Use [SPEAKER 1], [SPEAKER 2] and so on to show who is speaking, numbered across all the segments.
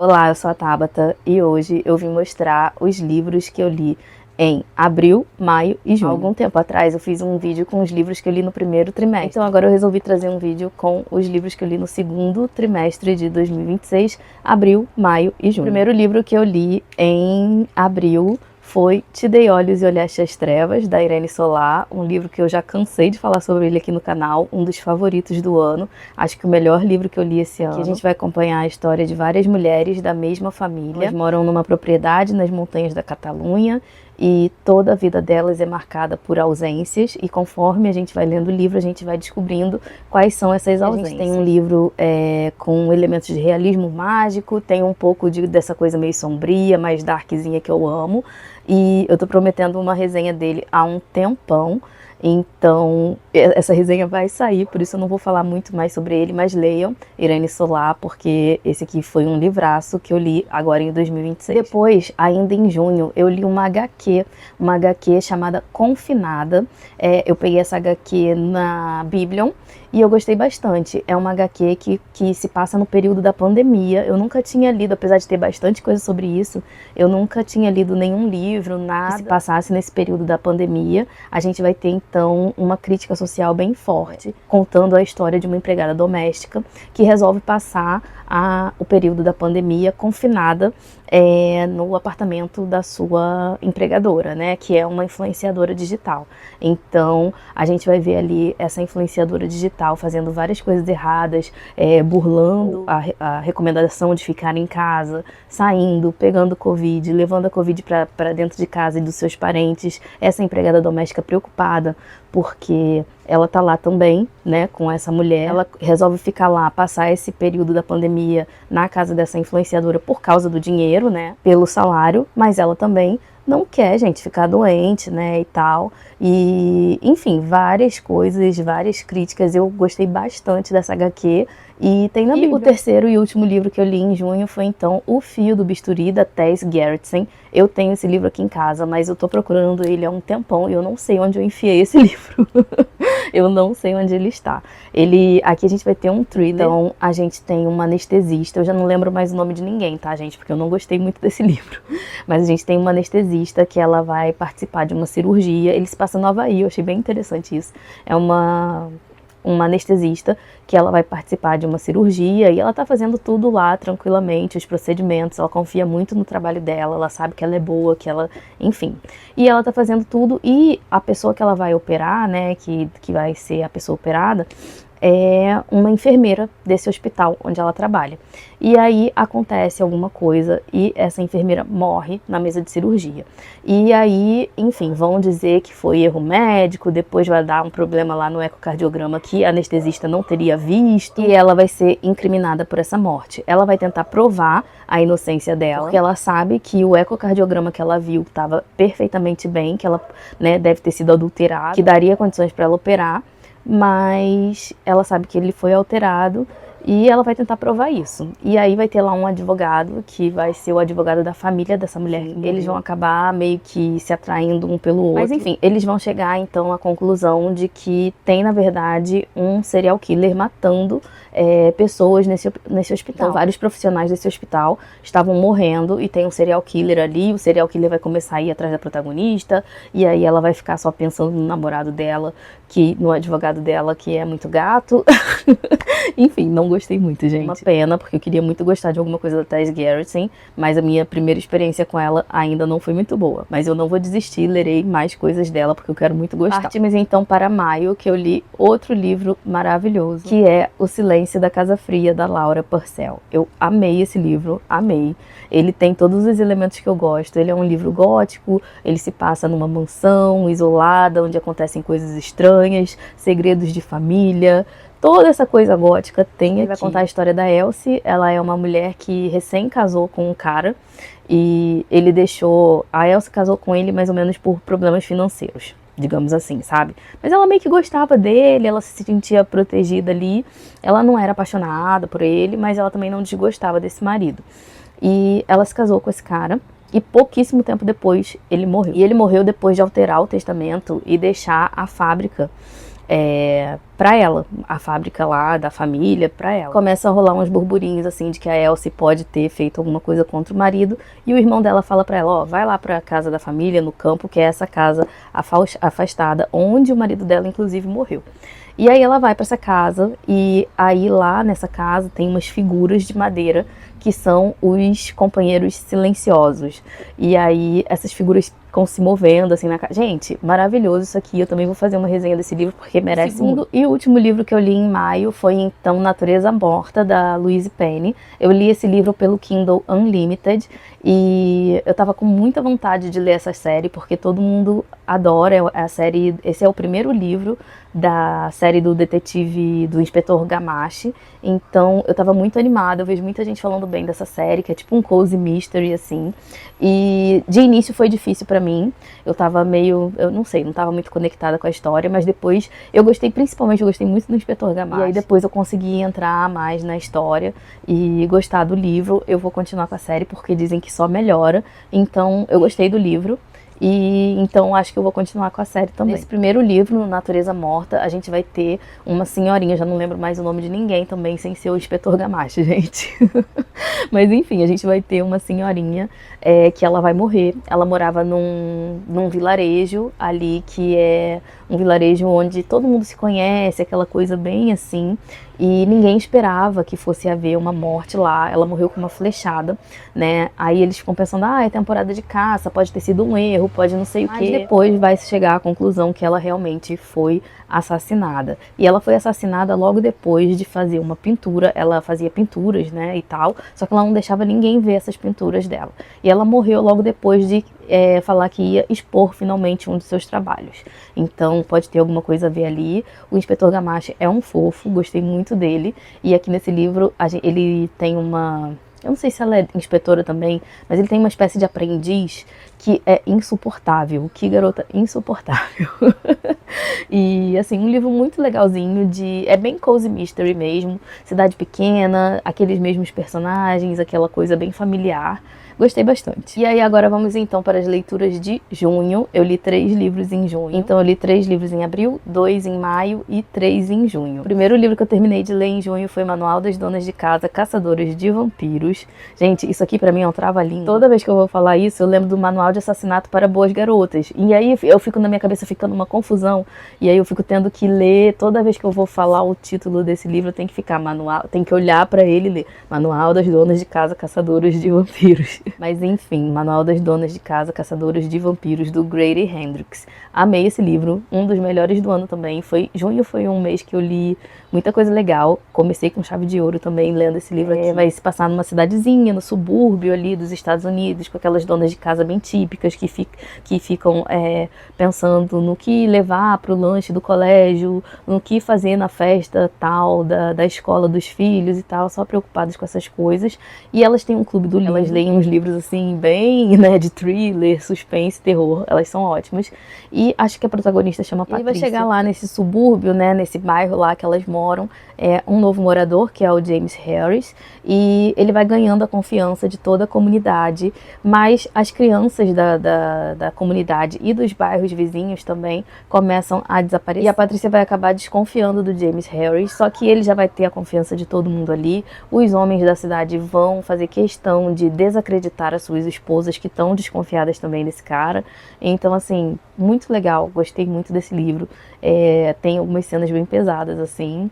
[SPEAKER 1] Olá, eu sou a Tabata e hoje eu vim mostrar os livros que eu li em abril, maio e junho. Há algum tempo atrás eu fiz um vídeo com os livros que eu li no primeiro trimestre. Então agora eu resolvi trazer um vídeo com os livros que eu li no segundo trimestre de 2026, abril, maio e junho. O primeiro livro que eu li em abril foi Te Dei Olhos e Olhaste as Trevas, da Irene Solá, um livro que eu já cansei de falar sobre ele aqui no canal, um dos favoritos do ano, acho que o melhor livro que eu li esse ano. Aqui a gente vai acompanhar a história de várias mulheres da mesma família. Elas moram numa propriedade nas montanhas da Catalunha e toda a vida delas é marcada por ausências, e conforme a gente vai lendo o livro, a gente vai descobrindo quais são essas ausências. A gente tem um livro com elementos de realismo mágico, tem um pouco dessa coisa meio sombria, mais darkzinha que eu amo, e eu tô prometendo uma resenha dele há um tempão. Então, essa resenha vai sair, por isso eu não vou falar muito mais sobre ele, mas leiam Irene Solá, porque esse aqui foi um livraço que eu li agora em 2026. Depois, ainda em junho, eu li uma HQ chamada Confinada. Eu peguei essa HQ na Biblion e eu gostei bastante. É uma HQ que se passa no período da pandemia. Eu nunca tinha lido, apesar de ter bastante coisa sobre isso, eu nunca tinha lido nenhum livro, nada que se passasse nesse período da pandemia. A gente vai ter então uma crítica social bem forte, contando a história de uma empregada doméstica que resolve passar o período da pandemia confinada no apartamento da sua empregadora, né, que é uma influenciadora digital. Então a gente vai ver ali essa influenciadora digital fazendo várias coisas erradas, burlando a recomendação de ficar em casa, saindo, pegando Covid, levando a Covid para dentro de casa e dos seus parentes. Essa empregada doméstica preocupada porque ela tá lá também, né, com essa mulher. Ela resolve ficar lá, passar esse período da pandemia na casa dessa influenciadora por causa do dinheiro, né, pelo salário, mas ela também não quer, gente, ficar doente, né, e tal. E, enfim, várias coisas, várias críticas. Eu gostei bastante dessa HQ e tem na Bíblia. O terceiro e último livro que eu li em junho foi, então, O Fio do Bisturi, da Tess Gerritsen. Eu tenho esse livro aqui em casa, mas eu tô procurando ele há um tempão e eu não sei onde eu enfiei esse livro. Eu não sei onde ele está. Aqui a gente vai ter um thriller, então a gente tem uma anestesista, eu já não lembro mais o nome de ninguém, tá, gente? Porque eu não gostei muito desse livro. Mas a gente tem uma anestesista que ela vai participar de uma cirurgia, ele se passa no Havaí, eu achei bem interessante isso. É uma anestesista que ela vai participar de uma cirurgia e ela tá fazendo tudo lá tranquilamente, os procedimentos, ela confia muito no trabalho dela, ela sabe que ela é boa, que ela, enfim. E ela tá fazendo tudo e a pessoa que ela vai operar, né, que vai ser a pessoa operada, é uma enfermeira desse hospital onde ela trabalha. E aí acontece alguma coisa e essa enfermeira morre na mesa de cirurgia. E aí, enfim, vão dizer que foi erro médico, depois vai dar um problema lá no ecocardiograma que a anestesista não teria visto e ela vai ser incriminada por essa morte. Ela vai tentar provar a inocência dela, porque ela sabe que o ecocardiograma que ela viu estava perfeitamente bem, que ela, né, deve ter sido adulterado, que daria condições para ela operar, mas ela sabe que ele foi alterado e ela vai tentar provar isso. E aí vai ter lá um advogado que vai ser o advogado da família dessa mulher. Eles vão acabar meio que se atraindo um pelo outro. Mas enfim, eles vão chegar então à conclusão de que tem, na verdade, um serial killer matando pessoas nesse hospital. Então, vários profissionais desse hospital estavam morrendo e tem um serial killer ali. O serial killer vai começar a ir atrás da protagonista e aí ela vai ficar só pensando no namorado dela, no advogado dela, que é muito gato. Enfim, não gostei muito, gente. Uma pena, porque eu queria muito gostar de alguma coisa da Tess Gerritsen, mas a minha primeira experiência com ela ainda não foi muito boa. Mas eu não vou desistir, lerei mais coisas dela, porque eu quero muito gostar. Partimos então para maio, que eu li outro livro maravilhoso, que é O Silêncio da Casa Fria, da Laura Purcell. Eu amei esse livro, amei. Ele tem todos os elementos que eu gosto. Ele é um livro gótico, ele se passa numa mansão isolada, onde acontecem coisas estranhas, segredos de família. Toda essa coisa gótica tem aqui. Ele vai contar a história da Elsie. Ela é uma mulher que recém casou com um cara e a Elsie casou com ele mais ou menos por problemas financeiros, digamos assim, sabe? Mas ela meio que gostava dele, ela se sentia protegida ali. Ela não era apaixonada por ele, mas ela também não desgostava desse marido. E ela se casou com esse cara e pouquíssimo tempo depois ele morreu. E ele morreu depois de alterar o testamento e deixar a fábrica pra ela, a fábrica lá da família, pra ela. Começa a rolar uns burburinhos, assim, de que a Elsie pode ter feito alguma coisa contra o marido, e o irmão dela fala pra ela, ó, vai lá pra casa da família, no campo, que é essa casa afastada, onde o marido dela, inclusive, morreu. E aí ela vai pra essa casa, e aí lá nessa casa tem umas figuras de madeira, que são os companheiros silenciosos. E aí essas figuras ficam se movendo assim na casa. Gente, maravilhoso isso aqui. Eu também vou fazer uma resenha desse livro porque merece. O segundo e último livro que eu li em maio foi então Natureza Morta, da Louise Penny. Eu li esse livro pelo Kindle Unlimited e eu tava com muita vontade de ler essa série porque todo mundo adora a série. Esse é o primeiro livro da série do detetive, do Inspetor Gamache. Então eu tava muito animada, eu vejo muita gente falando bem dessa série, que é tipo um cozy mystery, assim. E de início foi difícil pra mim, eu tava meio, eu não sei, não tava muito conectada com a história, mas depois eu gostei, principalmente eu gostei muito do Inspetor Gamache. E aí depois eu consegui entrar mais na história e gostar do livro. Eu vou continuar com a série porque dizem que só melhora, então eu gostei do livro. E então acho que eu vou continuar com a série também. Nesse primeiro livro, no Natureza Morta, a gente vai ter uma senhorinha, já não lembro mais o nome de ninguém também, sem ser o Inspetor Gamache, gente. Mas enfim, a gente vai ter uma senhorinha que ela vai morrer. Ela morava num vilarejo ali, que é um vilarejo onde todo mundo se conhece, aquela coisa bem assim. E ninguém esperava que fosse haver uma morte lá. Ela morreu com uma flechada, né? Aí eles ficam pensando, é temporada de caça, pode ter sido um erro, pode não sei o quê. Mas depois vai se chegar à conclusão que ela realmente foi assassinada. E ela foi assassinada logo depois de fazer uma pintura. Ela fazia pinturas, né, e tal, só que ela não deixava ninguém ver essas pinturas dela. E ela morreu logo depois de falar que ia expor finalmente um dos seus trabalhos. Então pode ter alguma coisa a ver ali. O Inspetor Gamache é um fofo, gostei muito dele. E aqui nesse livro ele tem uma... Eu não sei se ela é inspetora também, mas ele tem uma espécie de aprendiz que é insuportável. Que garota insuportável. E assim, um livro muito legalzinho, é bem cozy mystery mesmo, cidade pequena, aqueles mesmos personagens, aquela coisa bem familiar. Gostei bastante. E aí agora vamos então para as leituras de junho. Eu li 3 livros em junho. Então eu li 3 livros em abril, 2 em maio e 3 em junho. O primeiro livro que eu terminei de ler em junho foi Manual das Donas de Casa Caçadoras de Vampiros. Gente, isso aqui pra mim é um trava-língua. Toda vez que eu vou falar isso, eu lembro do Manual de Assassinato para Boas Garotas. E aí eu fico na minha cabeça ficando uma confusão. E aí eu fico tendo que ler, toda vez que eu vou falar o título desse livro, tem que ficar manual, tem que olhar pra ele e ler Manual das Donas de Casa Caçadoras de Vampiros. Mas enfim, Manual das Donas de Casa Caçadoras de Vampiros, do Grady Hendrix. Amei esse livro, um dos melhores do ano também. Junho foi um mês que eu li muita coisa legal. Comecei com chave de ouro também, lendo esse livro aqui. Vai se passar numa cidadezinha, no subúrbio ali dos Estados Unidos, com aquelas donas de casa bem típicas que ficam pensando no que levar pro lanche do colégio, no que fazer na festa tal, da escola dos filhos e tal, só preocupadas com essas coisas. E elas têm um clube do livro, elas leem uns livros assim, bem, né, de thriller, suspense, terror, elas são ótimas. E acho que a protagonista chama Patrícia. E vai chegar lá nesse subúrbio, né, nesse bairro lá que elas moram, um novo morador, que é o James Harris, e ele vai ganhando a confiança de toda a comunidade, mas as crianças da comunidade e dos bairros vizinhos também começam a desaparecer. E a Patrícia vai acabar desconfiando do James Harris, só que ele já vai ter a confiança de todo mundo ali. Os homens da cidade vão fazer questão de desacreditar as suas esposas, que estão desconfiadas também desse cara. Então, assim, muito legal, gostei muito desse livro. Tem algumas cenas bem pesadas, assim,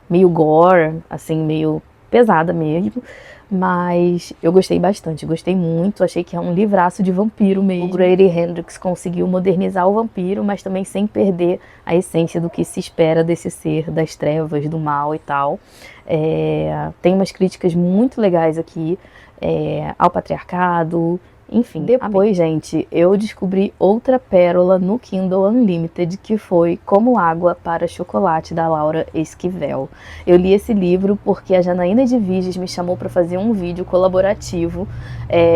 [SPEAKER 1] meio gore, assim, meio pesada mesmo, mas eu gostei bastante, gostei muito, achei que é um livraço de vampiro mesmo. O Grady Hendrix conseguiu modernizar o vampiro, mas também sem perder a essência do que se espera desse ser das trevas, do mal e tal. Tem umas críticas muito legais aqui ao patriarcado. Enfim, depois, gente, eu descobri outra pérola no Kindle Unlimited, que foi Como Água para Chocolate, da Laura Esquivel. Eu li esse livro porque a Janaína de Viges me chamou para fazer um vídeo colaborativo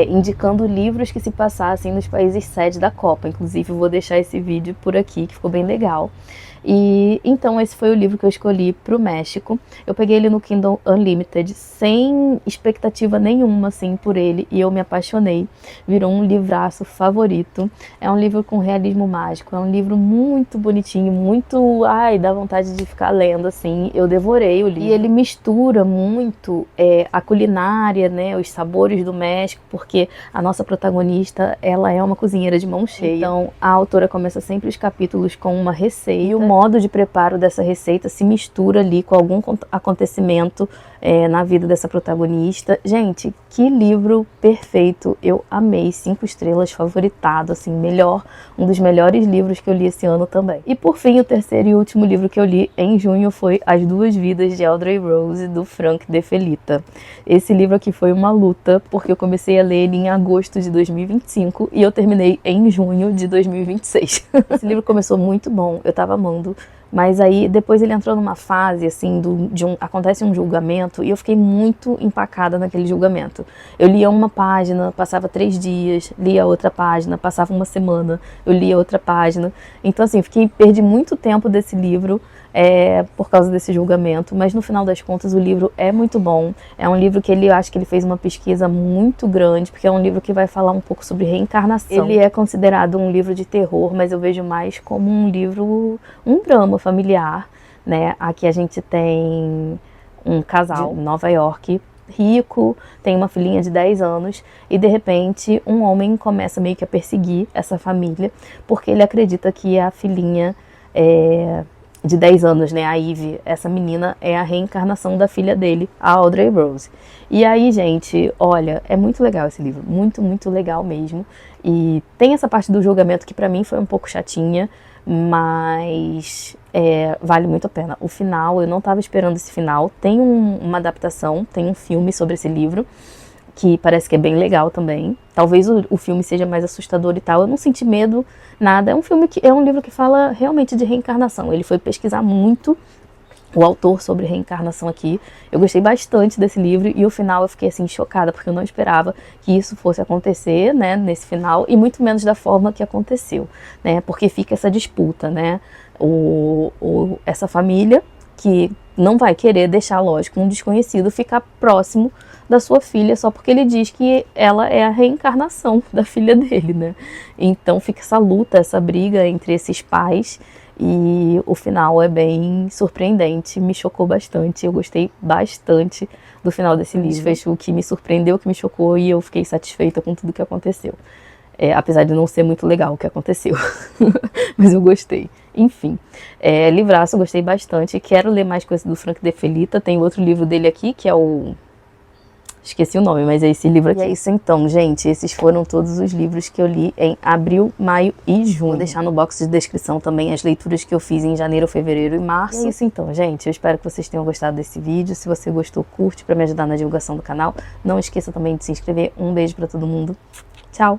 [SPEAKER 1] indicando livros que se passassem nos países sede da Copa. Inclusive, eu vou deixar esse vídeo por aqui, que ficou bem legal. E então esse foi o livro que eu escolhi para o México. Eu peguei ele no Kindle Unlimited, sem expectativa nenhuma, assim, por ele, e eu me apaixonei. Virou um livraço favorito. É um livro com realismo mágico, é um livro muito bonitinho, muito... Ai, dá vontade de ficar lendo, assim. Eu devorei o livro. E ele mistura muito a culinária, né, os sabores do México, porque a nossa protagonista, ela é uma cozinheira de mão cheia. Então, a autora começa sempre os capítulos com uma receita, e o modo de preparo dessa receita se mistura ali com algum acontecimento na vida dessa protagonista. Gente, que livro perfeito, eu amei, 5 estrelas, favoritado, assim, melhor, um dos melhores livros que eu li esse ano também. E por fim, o terceiro e último livro que eu li em junho foi As Duas Vidas de Audrey Rose, do Frank De Felitta. Esse livro aqui foi uma luta, porque eu comecei a ler ele em agosto de 2025 e eu terminei em junho de 2026. Esse livro começou muito bom, eu tava amando. Mas aí depois ele entrou numa fase assim, acontece um julgamento e eu fiquei muito empacada naquele julgamento. Eu lia uma página, passava 3 dias, lia outra página, passava uma semana, eu lia outra página. Então assim, perdi muito tempo desse livro por causa desse julgamento, mas no final das contas o livro é muito bom. É um livro que eu acho que ele fez uma pesquisa muito grande, porque é um livro que vai falar um pouco sobre reencarnação. Ele é considerado um livro de terror, mas eu vejo mais como um livro, um drama familiar, né? Aqui a gente tem um casal de Nova York, rico, tem uma filhinha de 10 anos e de repente um homem começa meio que a perseguir essa família, porque ele acredita que a filhinha de 10 anos, né, a Ivy, essa menina é a reencarnação da filha dele, a Audrey Rose. E aí, gente, olha, é muito legal esse livro, muito, muito legal mesmo. E tem essa parte do julgamento que pra mim foi um pouco chatinha, mas vale muito a pena. O final, eu não tava esperando esse final. Tem uma adaptação, tem um filme sobre esse livro, que parece que é bem legal também. Talvez o filme seja mais assustador e tal. Eu não senti medo, nada. É um livro que fala realmente de reencarnação. Ele foi pesquisar muito, o autor, sobre reencarnação aqui. Eu gostei bastante desse livro e o final eu fiquei assim chocada, porque eu não esperava que isso fosse acontecer, né, nesse final, e muito menos da forma que aconteceu, né, porque fica essa disputa, né, essa família que não vai querer deixar, lógico, um desconhecido ficar próximo da sua filha só porque ele diz que ela é a reencarnação da filha dele, né? Então fica essa luta, essa briga entre esses pais e o final é bem surpreendente, me chocou bastante, eu gostei bastante do final desse livro. Desfecho que me surpreendeu, que me chocou e eu fiquei satisfeita com tudo que aconteceu. Apesar de não ser muito legal o que aconteceu, mas eu gostei. Enfim, livraço, eu gostei bastante. Quero ler mais coisas do Frank De Felitta. Tem outro livro dele aqui, que é o... Esqueci o nome, mas é esse livro aqui. E é isso então, gente. Esses foram todos os livros que eu li em abril, maio e junho. Vou deixar no box de descrição também as leituras que eu fiz em janeiro, fevereiro e março. E é isso então, gente. Eu espero que vocês tenham gostado desse vídeo. Se você gostou, curte para me ajudar na divulgação do canal. Não esqueça também de se inscrever. Um beijo para todo mundo. Tchau!